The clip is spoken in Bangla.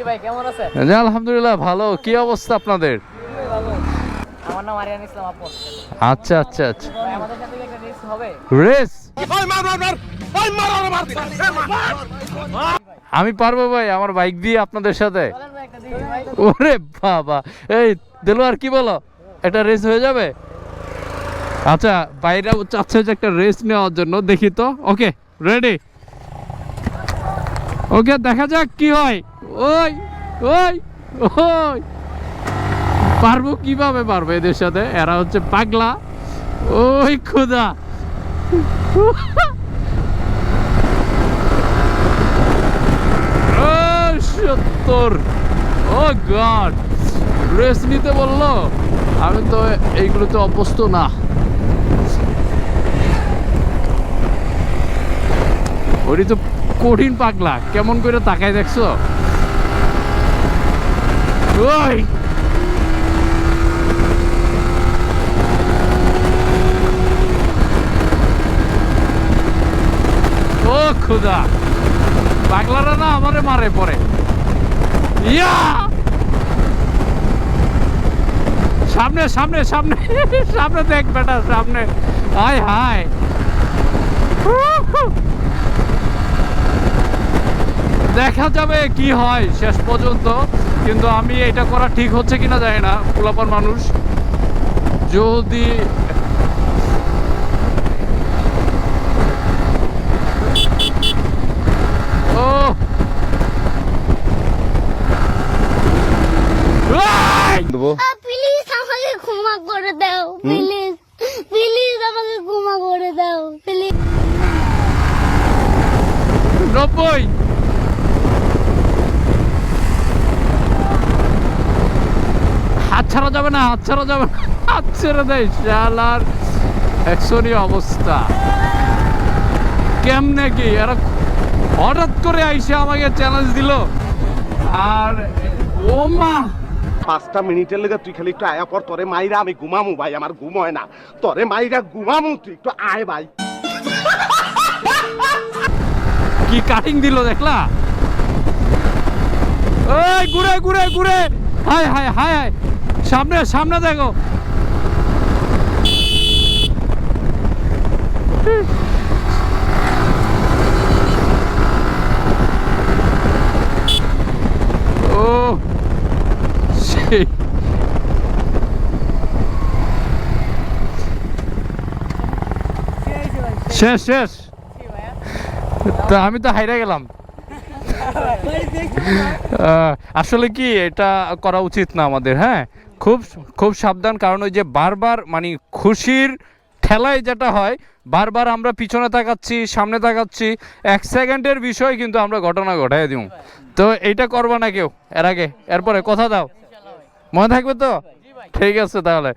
ভাই কেমন আছেন? জি আলহামদুলিল্লাহ ভালো। কি অবস্থা আপনাদের? আমার নাম আরিয়ান ইসলাম আপন। আচ্ছা আচ্ছা আচ্ছা। ভাই আমাদের সাথে কি একটা রেস হবে? রেস আমি পারবো ভাই, আমার বাইক দিয়ে আপনাদের সাথে। চলেন ভাই একটা দেখি ভাই। ওরে বাবা, এই দেলোয়ার কি বলো, একটা রেস হয়ে যাবে? আচ্ছা বাইরে চাচ্ছে যে একটা রেস নেওয়ার জন্য, দেখি তো। ওকে রেডি, ওকে দেখা যাক কি হয়। ওই ওই ওই পারবো, কিভাবে পারবো এদের সাথে? এরা হচ্ছে পাগলা। ওই খোদা, ও 70। ও গড, রেস নিতে বললো, আমি তো এইগুলোতে অভ্যস্ত না। ওই তো কঠিন পাগলা, কেমন করে তাকায় দেখছো? ওই ও খুদা, পাগলারা না আমারে মারে পরে। ইয়া সামনে সামনে সামনে সামনে দেখ বেটা, সামনে। হায় হায়, দেখা যাবে কি হয় শেষ পর্যন্ত। কিন্তু আমি এটা করা ঠিক হচ্ছে কিনা জানি না। পোলাপান মানুষ যদি ও প্লিজ আমাকে ক্ষমা করে দাও, প্লিজ প্লিজ আমাকে ক্ষমা করে দাও, প্লিজ। 90। হাত ছাড়া যাবে না, হাত ছাড়া যাবে না, হাত ছেড়ে দেয় শালার। একশনই অবস্থা। কেমনে কি এরা হঠাৎ করে আইসে আমাকে চ্যালেঞ্জ দিল। আর ও মা, 5টা মিনিটের লেগে তুই খালি একটু আয়া পর, তোরে মাইরা আমি ঘুমামু ভাই, আমার ঘুম হয় না। তোরে মাইরা ঘুমামু, তুই একটু আয় ভাই। কি কাটিং দিল দেখলা? ওই ঘুরে ঘুরে ঘুরে, হায় হায় হায় হায়, সামনে সামনে দেখো। ও সেই শেষ শেষ। তা আমি তো হাইরা গেলাম। আসলে কি এটা করা উচিত না আমাদের। হ্যাঁ, খুব খুব সাবধান। কারণ ওই যে বারবার মানে খুশির ঠেলায় যেটা হয়, বারবার আমরা পিছনে তাকাচ্ছি, সামনে তাকাচ্ছি, 1 সেকেন্ডের বিষয় কিন্তু আমরা ঘটনা ঘটাই দিব। তো এইটা করবা না কেউ এর আগে, এরপরে কথা দাও, মনে থাকবে তো? ঠিক আছে তাহলে।